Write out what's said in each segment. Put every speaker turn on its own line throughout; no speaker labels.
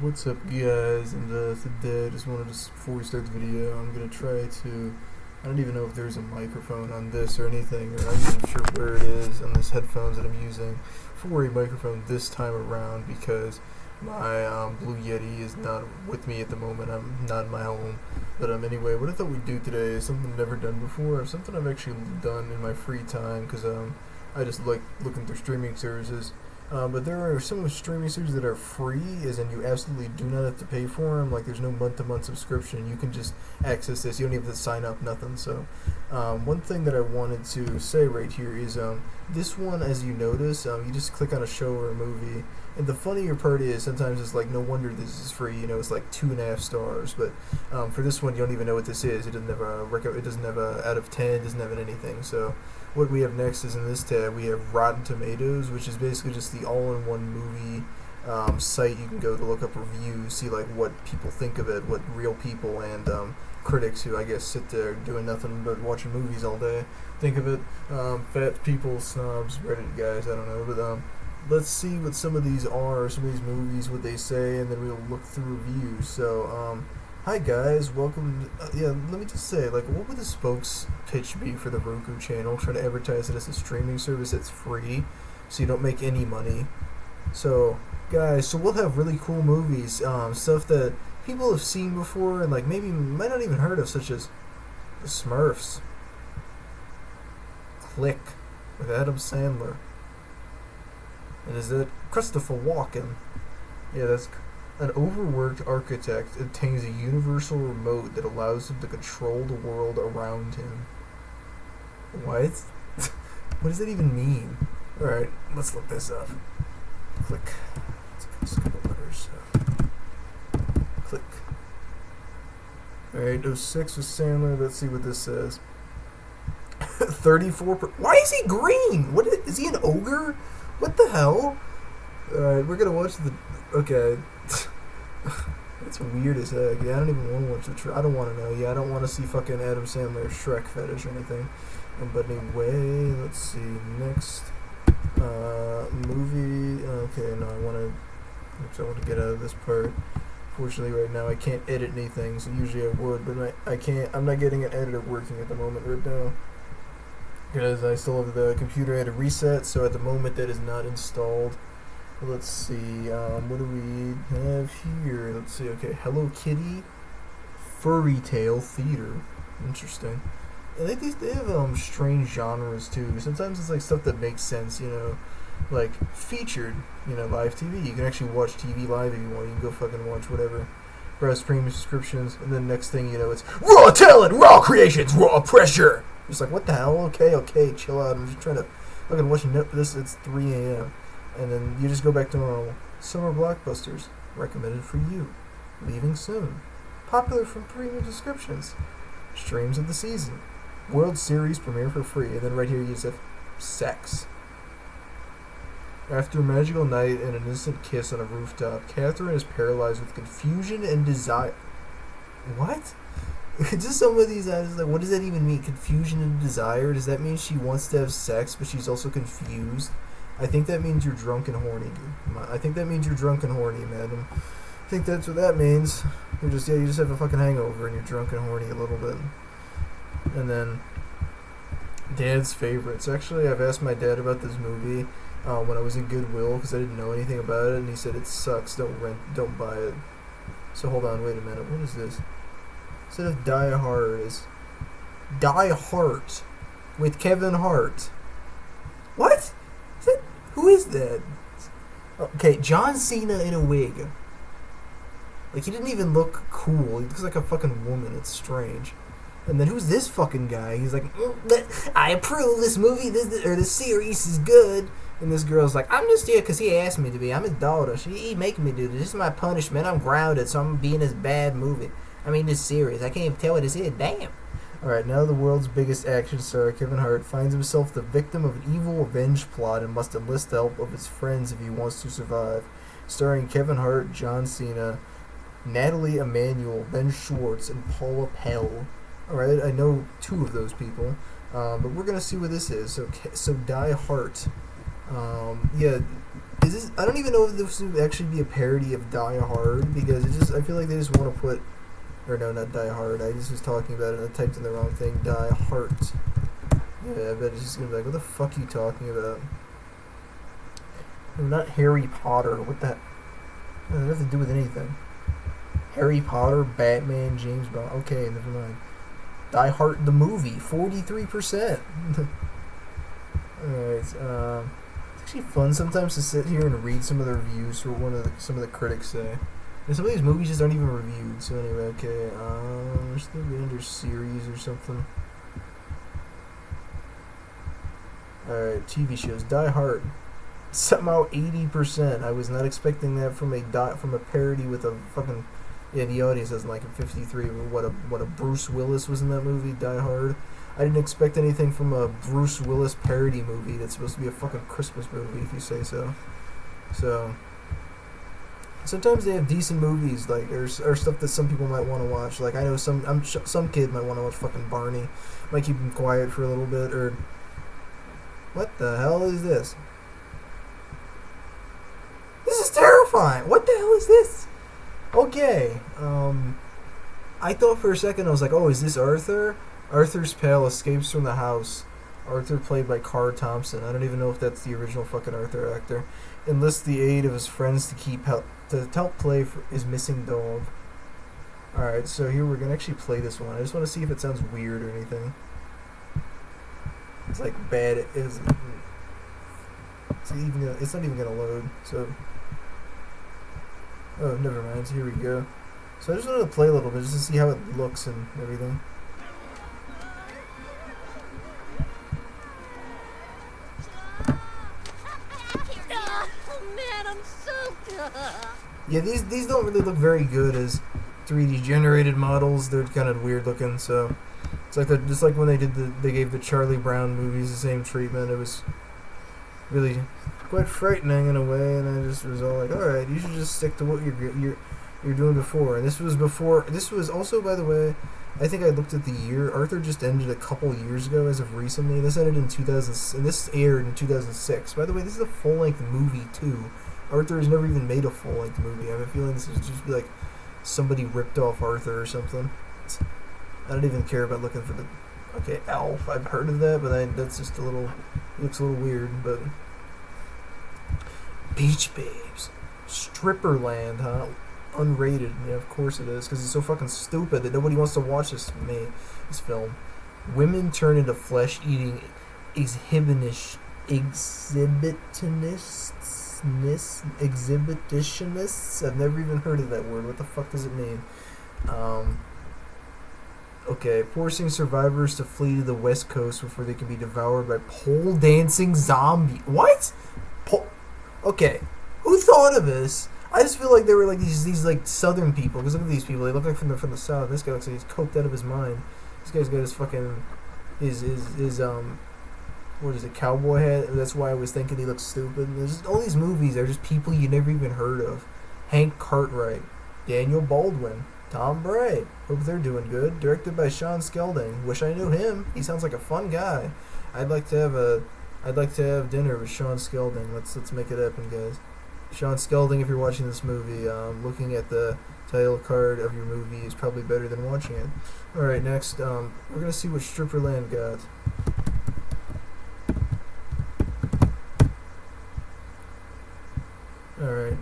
What's up, guys? And today, before we start the video, I'm gonna try to. I don't even know if there's a microphone on this or anything, or I'm not even sure where it is on this headphones that I'm using for a microphone this time around because my Blue Yeti is not with me at the moment. I'm not in my home. But anyway, what I thought we'd do today is something I've never done before, something I've actually done in my free time because I just like looking through streaming services. But there are some streaming services that are free, as in you absolutely do not have to pay for them. Like there's no month-to-month subscription. You can just access this. You don't even have to sign up, nothing. So one thing that I wanted to say right here is this one, as you notice, you just click on a show or a movie. And the funnier part is sometimes it's like no wonder this is free. You know, it's like 2.5 stars. But for this one, you don't even know what this is. It doesn't have it doesn't have a out of 10. It doesn't have anything. So what we have next is in this tab we have Rotten Tomatoes, which is basically just the all-in-one movie site. You can go to look up reviews, see like what people think of it, what real people and critics who I guess sit there doing nothing but watching movies all day think of it. Fat people, snobs, Reddit guys, I don't know, but let's see what some of these are, some of these movies, what they say, and then we'll look through reviews. So hi guys, welcome. Yeah, let me just say, like, what would the spokes pitch be for the Roku channel? Try to advertise it as a streaming service that's free, so you don't make any money. So, guys, so we'll have really cool movies, stuff that people have seen before and like maybe might not even heard of, such as The Smurfs, Click with Adam Sandler, and is it Christopher Walken? Yeah, that's an overworked architect obtains a universal remote that allows him to control the world around him. What? What does that even mean? Alright, let's look this up. Click. Let's skip the letters. Click. Alright, 06 with Sandler. Let's see what this says. 34. Why is he green? What is he, an ogre? What the hell? Alright, we're gonna watch the. Okay. That's weird as heck. Yeah, I don't even want to watch the I don't want to know. Yeah, I don't want to see fucking Adam Sandler's Shrek fetish or anything. But anyway, let's see. Next movie. Okay, no, I want to get out of this part. Fortunately, right now I can't edit anything, so usually I would, but I can't. I'm not getting an editor working at the moment right now because I still have the computer at a reset. So at the moment that is not installed. Let's see, what do we have here? Let's see, okay, Hello Kitty, Furry Tale Theater. Interesting. I think they have strange genres too. Sometimes it's like stuff that makes sense, you know, like featured, you know, live TV. You can actually watch TV live if you want. You can go fucking watch whatever. Browse premium subscriptions, and then next thing you know, it's raw talent, raw creations, raw pressure. It's like, what the hell? Okay, chill out. I'm just trying to fucking watch this. It's 3 a.m. And then you just go back to normal. Summer blockbusters recommended for you. Leaving soon. Popular from premium subscriptions. Streams of the season. World Series premiere for free. And then right here you just have sex. After a magical night and an instant kiss on a rooftop, Catherine is paralyzed with confusion and desire. What? Just some of these items, like, what does that even mean? Confusion and desire? Does that mean she wants to have sex, but she's also confused? I think that means you're drunk and horny. I think that means you're drunk and horny, madam. I think that's what that means. You just have a fucking hangover and you're drunk and horny a little bit. And then Dad's favorites. Actually, I've asked my dad about this movie when I was in Goodwill because I didn't know anything about it, and he said it sucks. Don't buy it. So hold on, wait a minute. What is this? Instead of Die Hard, is Die Hard with Kevin Hart. What? Who is that? Okay, John Cena in a wig. Like, he didn't even look cool. He looks like a fucking woman. It's strange. And then who's this fucking guy? He's like, I approve this movie, this series is good. And this girl's like, I'm just here because he asked me to be. I'm his daughter. He making me do this. This is my punishment. I'm grounded, so I'm being this bad movie. This series. I can't even tell what this is. Damn. Alright, now the world's biggest action star, Kevin Hart, finds himself the victim of an evil revenge plot and must enlist the help of his friends if he wants to survive. Starring Kevin Hart, John Cena, Natalie Emanuel, Ben Schwartz, and Paula Pell. Alright, I know two of those people, but we're going to see what this is. So Die Hard. Yeah, is this? I don't even know if this would actually be a parody of Die Hard because I feel like they just want to put, or no, not Die Hard. I just was talking about it and I typed in the wrong thing. Die Hart. Yeah, I bet it's just gonna be like, what the fuck are you talking about? No, not Harry Potter. What the? That doesn't have to do with anything. Harry Potter, Batman, James Bond. Okay, never mind. Die Hard the movie, 43%. Alright, it's actually fun sometimes to sit here and read some of the reviews for some of the critics say. And some of these movies just aren't even reviewed. So anyway, okay, there's the under series or something. Alright, TV shows. Die Hard. Somehow 80%. I was not expecting that from a parody with a fucking. Yeah, the audience doesn't like it. 53. What a Bruce Willis was in that movie, Die Hard. I didn't expect anything from a Bruce Willis parody movie that's supposed to be a fucking Christmas movie, if you say so. So sometimes they have decent movies, like or stuff that some people might want to watch. Like I know some kid might want to watch fucking Barney. Might keep him quiet for a little bit. Or what the hell is this? This is terrifying. What the hell is this? Okay, I thought for a second, I was like, oh, is this Arthur? Arthur's pal escapes from the house. Arthur played by Carr Thompson. I don't even know if that's the original fucking Arthur actor. Enlists the aid of his friends to help play for his missing dog. Alright, so here we're gonna actually play this one. I just want to see if it sounds weird or anything. It's like bad. It's not even gonna load, so... Oh, never mind. So here we go. So I just wanted to play a little bit just to see how it looks and everything.
Oh man, I'm so good.
Yeah, these don't really look very good as 3D generated models. They're kind of weird looking. So it's like just like when they gave the Charlie Brown movies the same treatment. It was really quite frightening in a way, and I just was all like, all right, you should just stick to what you're doing before. And this was also, by the way, I think I looked at the year. Arthur just ended a couple years ago as of recently. This ended in 2000, and this aired in 2006. By the way, this is a full-length movie too. Arthur has never even made a full-length movie. I have a feeling this is just like somebody ripped off Arthur or something. I don't even care about looking for the... Okay, Elf. I've heard of that, but that's just a little... It looks a little weird, but... Beach Babes. Stripperland, huh? Unrated. Yeah, of course it is, because it's so fucking stupid that nobody wants to watch this film. Women turn into flesh-eating exhibitionists. I've never even heard of that word. What the fuck does it mean? Okay, forcing survivors to flee to the West Coast before they can be devoured by pole dancing zombie. What? Okay, who thought of this? I just feel like they were like these like Southern people. Because look at these people; they look like from the South. This guy looks like he's coked out of his mind. This guy's got his fucking his what is it, cowboy hat? That's why I was thinking he looks stupid. There's just, all these movies are just people you never even heard of. Hank Cartwright, Daniel Baldwin, Tom Bray. Hope they're doing good. Directed by Sean Skelding. Wish I knew him. He sounds like a fun guy. I'd like to have dinner with Sean Skelding. Let's make it happen, guys. Sean Skelding, if you're watching this movie, looking at the title card of your movie is probably better than watching it. Alright, next, we're gonna see what Stripperland got. Alright.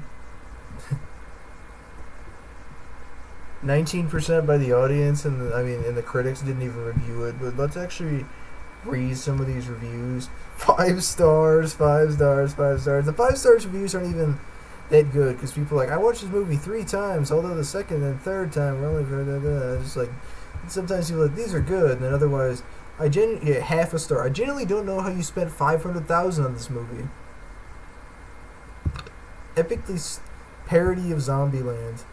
19% by the audience, and the critics didn't even review it, but let's actually read some of these reviews. 5 stars, 5 stars, 5 stars. The 5 stars reviews aren't even that good, because people are like, I watched this movie 3 times, although the second and third time were only just like, sometimes people are like, these are good, and then otherwise, half a star. I genuinely don't know how you spent $500,000 on this movie. Epically parody of Zombieland,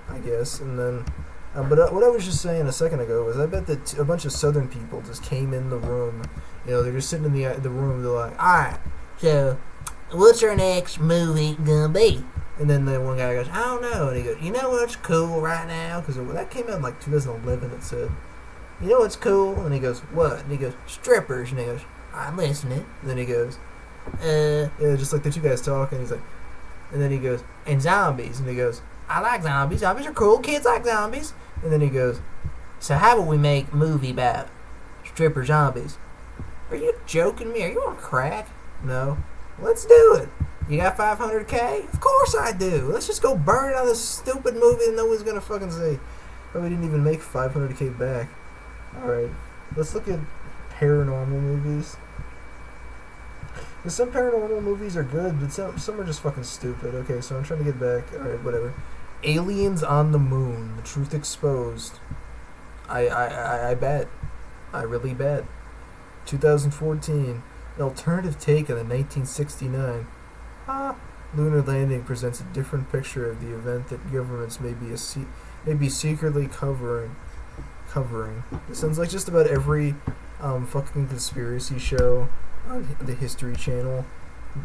I guess, and then, but what I was just saying a second ago was I bet that a bunch of Southern people just came in the room. You know, they're just sitting in the room. They're like, all right, so what's our next movie gonna be? And then the one guy goes, I don't know. And he goes, you know what's cool right now? Because that came out in like 2011. It said, you know what's cool? And he goes, what? And he goes, strippers. And he goes, I'm listening. And then he goes, Yeah, just like the two guys talking. He's like, and then he goes, and zombies. And he goes, I like zombies. Zombies are cool. Kids like zombies. And then he goes, so how about we make a movie about stripper zombies? Are you joking me? Are you on crack? No. Let's do it. You got $500K? Of course I do. Let's just go burn it on this stupid movie that no one's gonna fucking see. But we didn't even make $500K back. Alright. Let's look at paranormal movies. Some paranormal movies are good, but some are just fucking stupid. Okay, so I'm trying to get back. Alright, whatever. Aliens on the Moon. The Truth Exposed. I bet. I really bet. 2014. An alternative take on the 1969 lunar landing presents a different picture of the event that governments may be secretly covering. It sounds like just about every fucking conspiracy show on the History Channel,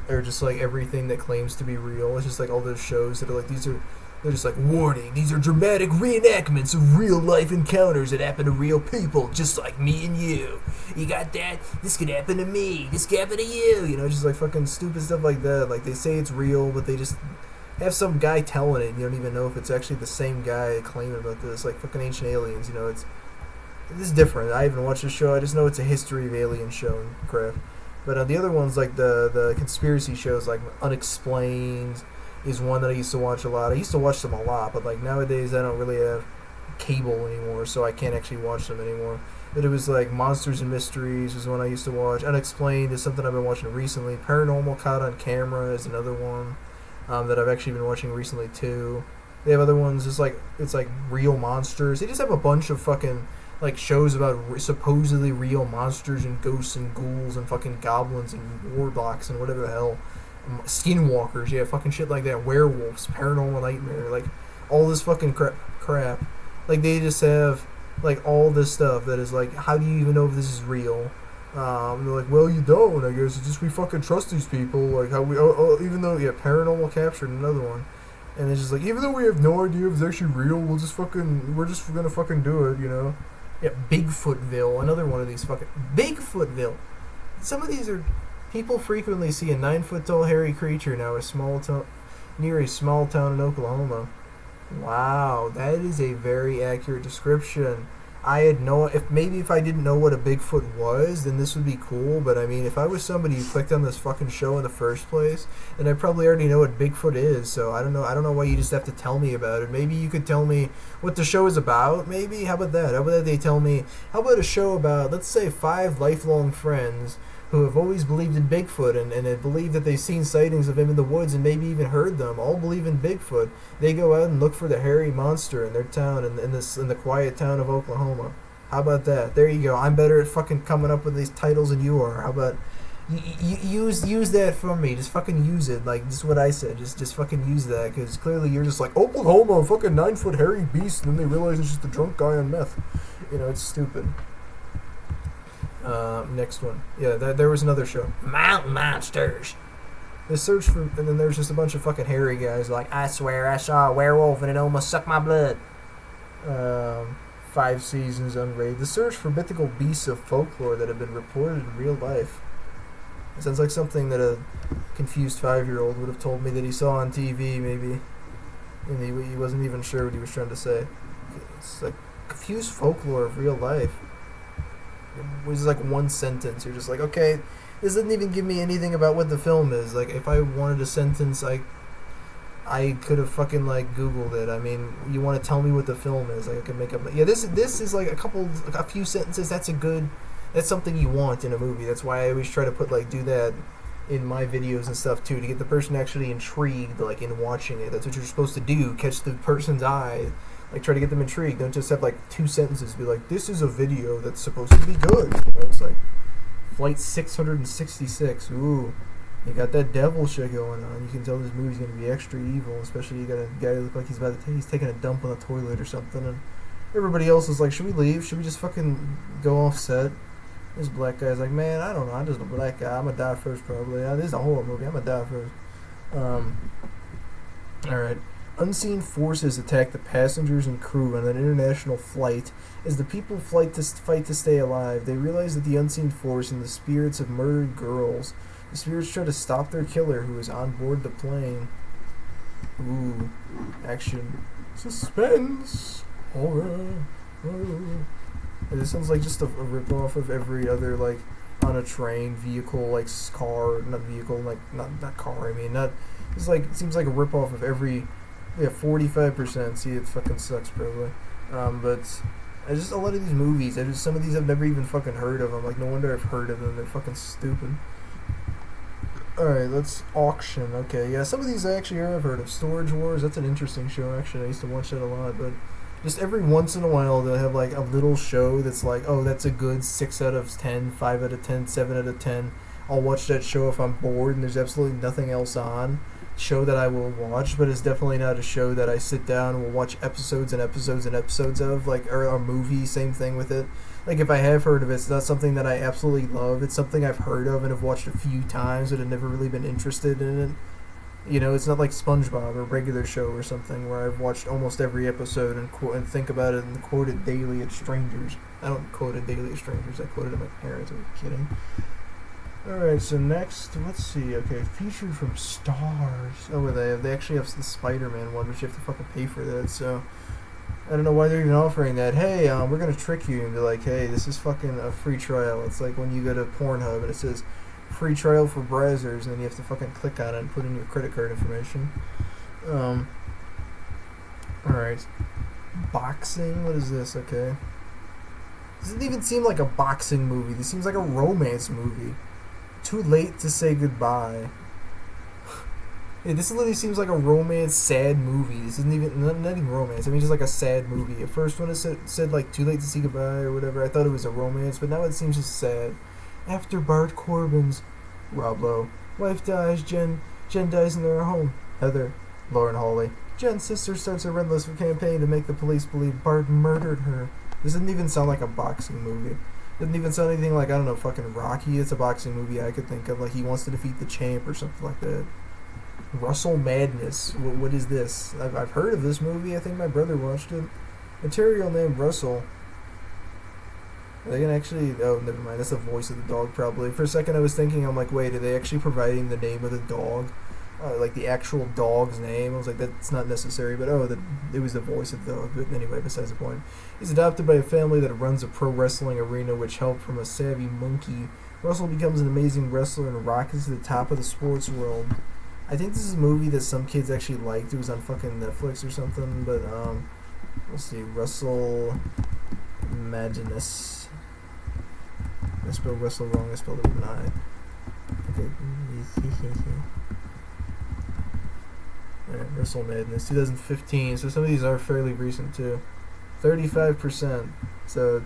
or just like everything that claims to be real. It's just like all those shows that are like they're just like, warning, these are dramatic reenactments of real life encounters that happen to real people, just like me and you. You got that? This could happen to me. This could happen to you. You know, just like fucking stupid stuff like that. Like they say it's real, but they just have some guy telling it, and you don't even know if it's actually the same guy claiming about this. Like fucking Ancient Aliens, you know, it's different. I haven't watched the show. I just know it's a history of alien show and crap. But the other ones, like the conspiracy shows, like Unexplained, is one that I used to watch a lot. I used to watch them a lot, but like nowadays I don't really have cable anymore, so I can't actually watch them anymore. But it was like Monsters and Mysteries was one I used to watch. Unexplained is something I've been watching recently. Paranormal Caught on Camera is another one that I've actually been watching recently too. They have other ones, it's like Real Monsters. They just have a bunch of fucking like shows about supposedly real monsters and ghosts and ghouls and fucking goblins and warlocks and whatever the hell. Skinwalkers, yeah, fucking shit like that. Werewolves, Paranormal Nightmare, like all this fucking crap. Like they just have like all this stuff that is like, how do you even know if this is real? They're like, well, you don't. I guess it's just we fucking trust these people. Like how we, even though Paranormal Captured another one, and it's just like even though we have no idea if it's actually real, we're just gonna fucking do it, you know? Yeah, Bigfootville, another one of these fucking Bigfootville. Some of these are. People frequently see a 9-foot-tall hairy creature near a small town in Oklahoma. Wow, that is a very accurate description. If I didn't know what a Bigfoot was, then this would be cool. But I mean, if I was somebody who clicked on this fucking show in the first place, then I probably already know what Bigfoot is. So I don't know why you just have to tell me about it. Maybe you could tell me what the show is about. Maybe how about that? How about they tell me? How about a show about, let's say, 5 lifelong friends who have always believed in Bigfoot and have believed that they've seen sightings of him in the woods and maybe even heard them, all believe in Bigfoot. They go out and look for the hairy monster in their town, in the quiet town of Oklahoma. How about that? There you go. I'm better at fucking coming up with these titles than you are. How about use that for me? Just fucking use it. Like, just what I said. Just fucking use that, because clearly you're just like, Oklahoma, a fucking 9-foot hairy beast, and then they realize it's just a drunk guy on meth. You know, it's stupid. Next one. Yeah, there was another show. Mountain Monsters. They search for, and then there's just a bunch of fucking hairy guys like, I swear I saw a werewolf and it almost sucked my blood. 5 seasons unrated. The search for mythical beasts of folklore that have been reported in real life. It sounds like something that a confused 5-year-old would have told me that he saw on TV, maybe. And he wasn't even sure what he was trying to say. It's like confused folklore of real life. It was like one sentence. You're just like, okay, this doesn't even give me anything about what the film is. Like, if I wanted a sentence, I could have fucking like Googled it. I mean, you want to tell me what the film is? Like, I could make up. Yeah, this is like a few sentences. That's something you want in a movie. That's why I always try to do that in my videos and stuff too, to get the person actually intrigued, like in watching it. That's what you're supposed to do. Catch the person's eye. Like, try to get them intrigued. Don't just have, 2 sentences. Be like, this is a video that's supposed to be good. You know, it's like, Flight 666. Ooh, you got that devil shit going on. You can tell this movie's going to be extra evil. Especially you got a guy who looks like he's taking a dump on the toilet or something. And everybody else is like, should we leave? Should we just fucking go off set? This black guy's like, man, I don't know. I'm just a black guy. I'm going to die first, probably. This is a horror movie. I'm going to die first. Alright. Unseen forces attack the passengers and crew on an international flight. As the people fight to stay alive, they realize that the unseen force and the spirits of murdered girls The spirits try to stop their killer, who is on board the plane. Ooh, action, suspense, horror. Ooh. This sounds like just a rip-off of every other, like, on a train, vehicle, like, car, not vehicle, like, not car, I mean, not, it's like, it seems like a rip-off of every, 45%, see, it fucking sucks, probably, but, I just, a lot of these movies, some of these I've never even fucking heard of, I'm like, no wonder I've heard of them, they're fucking stupid. Alright, let's auction, okay, yeah, some of these I actually have heard of. Storage Wars, that's an interesting show, actually, I used to watch that a lot, but just every once in a while they'll have like a little show that's like, oh, that's a good 6 out of 10, 5 out of 10, 7 out of 10. I'll watch that show if I'm bored and there's absolutely nothing else on. Show that I will watch, but it's definitely not a show that I sit down and will watch episodes and episodes and episodes of, like, or a movie, same thing with it. Like, if I have heard of it, it's not something that I absolutely love. It's something I've heard of and have watched a few times but have never really been interested in it. You know, it's not like SpongeBob or a regular show or something where I've watched almost every episode and think about it and quote it daily at strangers. I don't quote it daily at strangers. I quote it at my parents. I'm kidding. Alright, so next, let's see. Okay, featured from Stars. Oh, they actually have the Spider-Man one, but you have to fucking pay for that, so I don't know why they're even offering that. Hey, we're gonna trick you and be like, hey, this is fucking a free trial. It's like when you go to Pornhub and it says free trial for browsers, and then you have to fucking click on it and put in your credit card information. Alright. Boxing? What is this? Okay. This doesn't even seem like a boxing movie. This seems like a romance movie. Too Late to Say Goodbye. Yeah, this literally seems like a romance, sad movie. This isn't even, not even romance. I mean, just like a sad movie. At first, when it said like Too Late to Say Goodbye or whatever, I thought it was a romance, but now it seems just sad. After Bart Corbin's Rob Lowe. Wife dies, Jen dies in their home. Heather, Lauren Hawley. Jen's sister starts a relentless campaign to make the police believe Bart murdered her. This doesn't even sound like a boxing movie. Doesn't even sound anything like, I don't know, fucking Rocky. It's a boxing movie I could think of. Like, he wants to defeat the champ or something like that. Russell Madness. What is this? I've heard of this movie. I think my brother watched it. Material named Russell. Are they gonna actually... Oh, never mind. That's the voice of the dog, probably. For a second, I was thinking, I'm like, wait, are they actually providing the name of the dog? Like, the actual dog's name? I was like, that's not necessary. But, it was the voice of the dog. But anyway, besides the point. He's adopted by a family that runs a pro wrestling arena, which helped from a savvy monkey. Russell becomes an amazing wrestler and rockets to the top of the sports world. I think this is a movie that some kids actually liked. It was on fucking Netflix or something. But, let's see. Russell Madness. I spelled Russell wrong. I spelled it with an I. Okay. Alright, Russell Madness, 2015. So some of these are fairly recent too. 35%. So,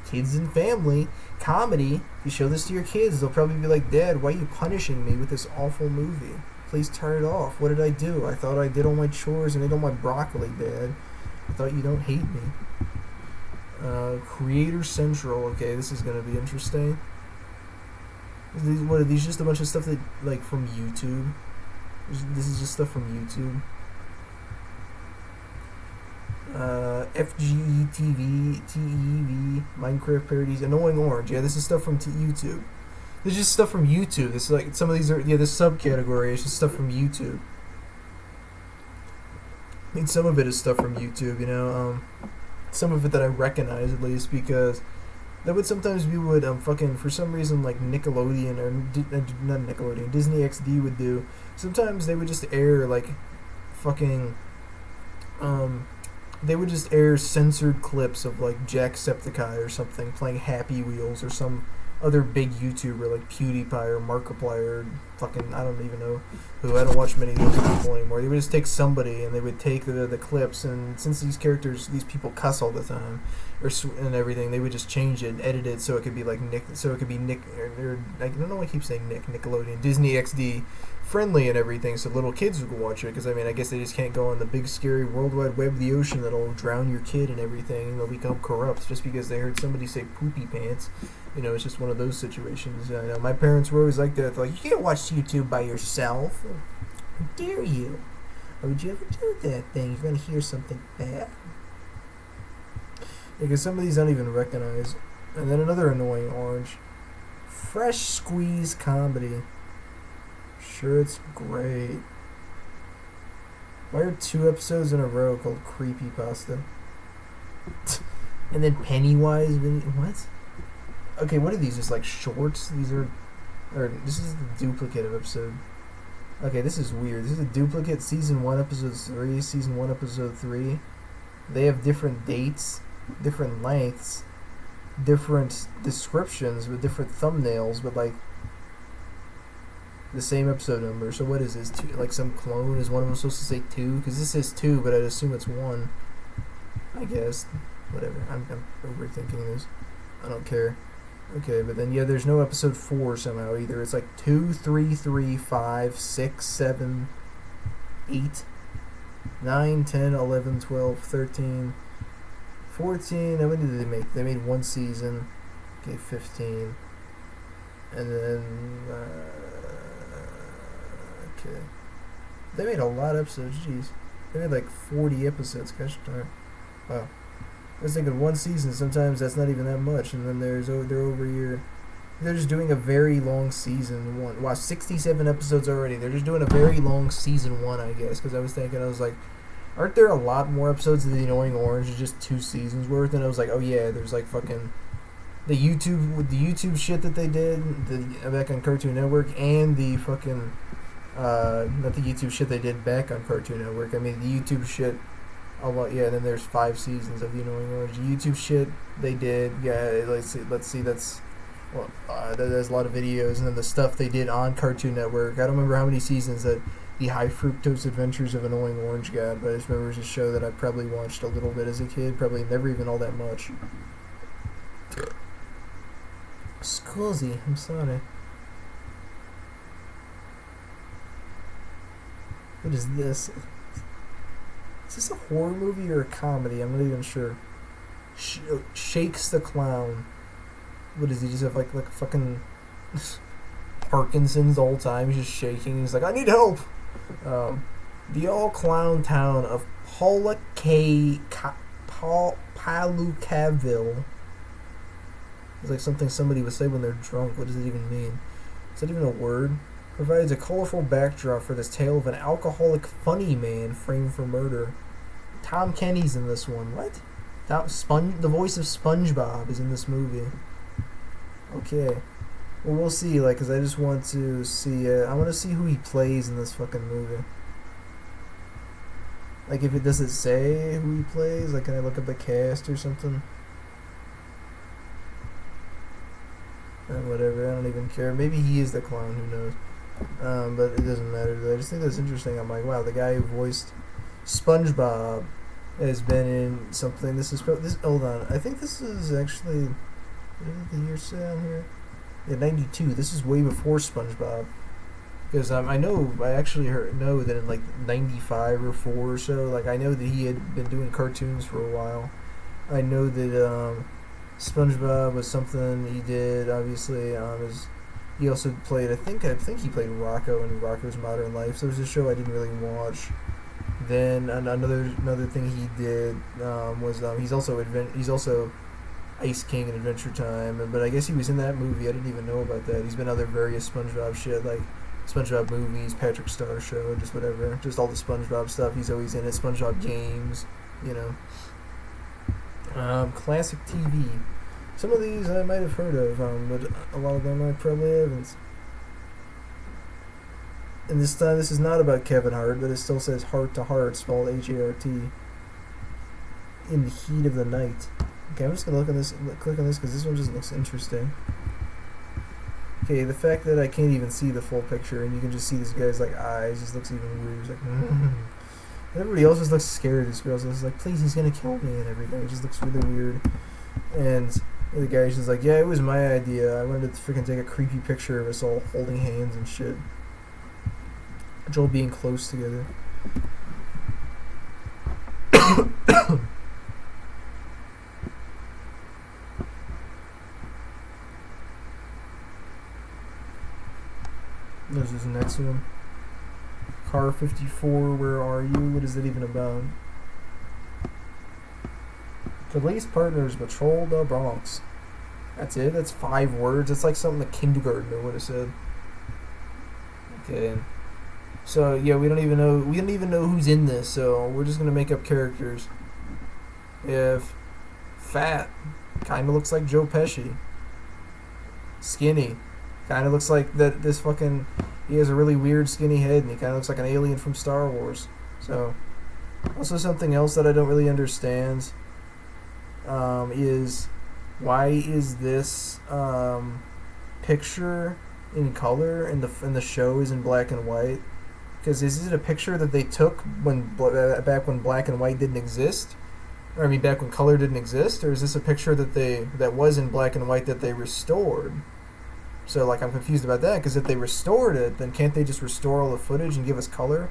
kids and family comedy. If you show this to your kids, they'll probably be like, "Dad, why are you punishing me with this awful movie? Please turn it off. What did I do? I thought I did all my chores and ate all my broccoli, Dad. I thought you don't hate me." Creator Central. Okay, this is gonna be interesting. What are these? Just a bunch of stuff that, like, from YouTube. This is just stuff from YouTube. FGE TV, TEV, Minecraft parodies, Annoying Orange. Yeah, this is stuff from YouTube. This is just stuff from YouTube. This is like, some of these are, yeah, this subcategory is just stuff from YouTube. I mean, some of it is stuff from YouTube, you know. Some of it that I recognize, at least, because that would sometimes be what fucking, for some reason, like Nickelodeon, or not Nickelodeon, Disney XD would do. Sometimes they would just air, like, fucking, they would just air censored clips of, like, Jacksepticeye or something playing Happy Wheels, or some other big YouTuber like PewDiePie or Markiplier, or fucking, I don't even know who. I don't watch many of those people anymore. They would just take somebody and they would take the clips, and since these people cuss all the time and everything, they would just change it and edit it so it could be like Nick, or I don't know why I keep saying Nickelodeon, Disney XD friendly and everything, so little kids would watch it, because I mean, I guess they just can't go on the big scary World Wide Web of the ocean that'll drown your kid and everything, and they'll become corrupt just because they heard somebody say poopy pants. You know, it's just one of those situations. I know my parents were always like that. They're like, "You can't watch YouTube by yourself. How dare you? Why would you ever do that thing? You're going to hear something bad." Because some of these I don't even recognize. And then another Annoying Orange. Fresh squeeze comedy. Sure, it's great. Why are 2 episodes in a row called Creepypasta? And then Pennywise. What? Okay, what are these? Just like shorts? These are. Or this is the duplicative episode. Okay, this is weird. This is a duplicate. Season 1, episode 3. Season 1, episode 3. They have different dates, different lengths, different descriptions with different thumbnails, but like the same episode number. So what is this? 2, like some clone? Is one of them supposed to say 2? Because this says 2, but I'd assume it's 1. I guess. Whatever. I'm overthinking this. I don't care. Okay, but then yeah, there's no episode 4 somehow either. It's like 2, 3, 3, 5, 6, 7, 8, 9, 10, 11, 12, 13, 14. How many did they make? They made 1 season. Okay, 15. And then okay, they made a lot of episodes. Jeez, they made like 40 episodes. Gosh darn. Wow. I was thinking 1 season, sometimes that's not even that much, and then they're over here. They're just doing a very long season 1. Wow, 67 episodes already. They're just doing a very long season 1, I guess, because I was like, aren't there a lot more episodes of The Annoying Orange? It's just 2 seasons worth, and I was like, oh yeah, there's like fucking the YouTube shit that they did back on Cartoon Network, and the fucking not the YouTube shit they did back on Cartoon Network. I mean the YouTube shit. Oh well, yeah. Then there's 5 seasons of The Annoying Orange. YouTube shit they did. Yeah, let's see. That's well, there's a lot of videos, and then the stuff they did on Cartoon Network. I don't remember how many seasons that the High Fructose Adventures of Annoying Orange got, but I just remember it was a show that I probably watched a little bit as a kid. Probably never even all that much. Scusi, I'm sorry. What is this? Is this a horror movie or a comedy? I'm not even sure. Shakes the Clown. What does he just have like a fucking Parkinson's the whole time? He's just shaking. He's like, I need help. The all-clown town of Palookaville. It's like something somebody would say when they're drunk. What does it even mean? Is that even a word? Provides a colorful backdrop for this tale of an alcoholic funny man framed for murder. Tom Kenny's in this one. What? The voice of SpongeBob is in this movie. Okay. Well, we'll see, like, because I just want to see, I want to see who he plays in this fucking movie. Like, if it doesn't say who he plays, like, can I look up the cast or something? Whatever, I don't even care. Maybe he is the clown, who knows. But it doesn't matter, though. I just think that's interesting. I'm like, wow, the guy who voiced SpongeBob has been in something. Hold on. I think this is actually, what did the year say on here? Yeah, 92. This is way before SpongeBob. Because I actually know that in like 95 or 4 or so, like I know that he had been doing cartoons for a while. I know that SpongeBob was something he did, obviously. He also played, I think he played Rocco in Rocco's Modern Life. So it was a show I didn't really watch. Then another thing he did was he's also Ice King in Adventure Time, but I guess he was in that movie. I didn't even know about that. He's been other various SpongeBob shit, like SpongeBob movies, Patrick Star Show, just whatever, just all the SpongeBob stuff. He's always in it. SpongeBob games, you know. Classic TV. Some of these I might have heard of, but a lot of them I probably haven't. And this time, this is not about Kevin Hart, but it still says Heart to Heart, spelled H-A-R-T. In the Heat of the Night. Okay, I'm just gonna click on this because this one just looks interesting. Okay, the fact that I can't even see the full picture and you can just see this guy's like eyes just looks even weird. He's like, everybody else just looks scared. This girl's just like, please, he's gonna kill me and everything. It just looks really weird. And the guy's just like, yeah, it was my idea. I wanted to freaking take a creepy picture of us all holding hands and shit. Joel being close together. There's this next one. Car 54, where are you? What is it even about? Police partners patrol the Bronx. That's it. That's 5 words. It's like something a kindergartner would have said. Okay. So yeah, we don't even know who's in this. So we're just gonna make up characters. If fat, kind of looks like Joe Pesci. Skinny, kind of looks like that. This fucking he has a really weird skinny head, and he kind of looks like an alien from Star Wars. So also something else that I don't really understand is why is this picture in color and the show is in black and white? Because is it a picture that they took back when black and white didn't exist? Or I mean, back when color didn't exist, or is this a picture that was in black and white that they restored? So like I'm confused about that, because if they restored it, then can't they just restore all the footage and give us color?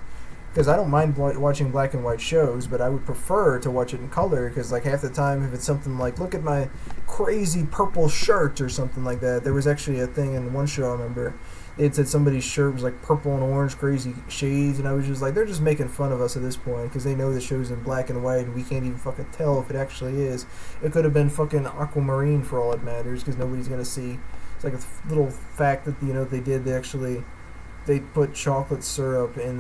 Because I don't mind watching black and white shows, but I would prefer to watch it in color, because like half the time if it's something like, look at my crazy purple shirt or something like that. There was actually a thing in one show I remember. It said somebody's shirt was like purple and orange, crazy shades, and I was just like, they're just making fun of us at this point, because they know the show's in black and white, and we can't even fucking tell if it actually is. It could have been fucking aquamarine for all it matters, because nobody's gonna see. It's like a little fact that they put chocolate syrup in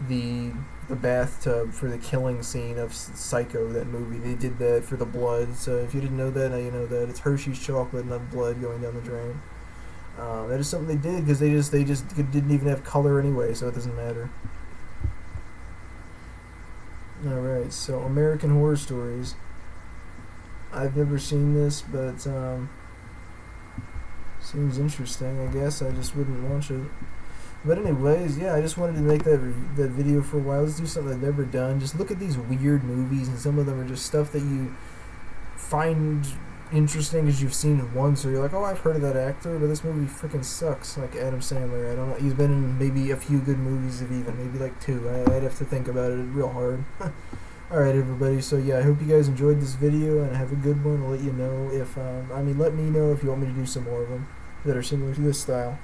the bathtub for the killing scene of Psycho, that movie. They did that for the blood. So if you didn't know that, now you know that. It's Hershey's chocolate, not blood going down the drain. That is something they did because they just didn't even have color anyway, so it doesn't matter. Alright, so American Horror Stories. I've never seen this, but seems interesting. I guess I just wouldn't watch it. But anyways, yeah, I just wanted to make that video for a while. Let's do something I've never done. Just look at these weird movies, and some of them are just stuff that you find interesting because you've seen it once, or you're like, oh, I've heard of that actor, but this movie freaking sucks. Like Adam Sandler. I don't know. He's been in maybe a few good movies, if even maybe like 2. I'd have to think about it real hard. Alright, everybody, so yeah, I hope you guys enjoyed this video, and have a good one. I'll let you know if let me know if you want me to do some more of them that are similar to this style.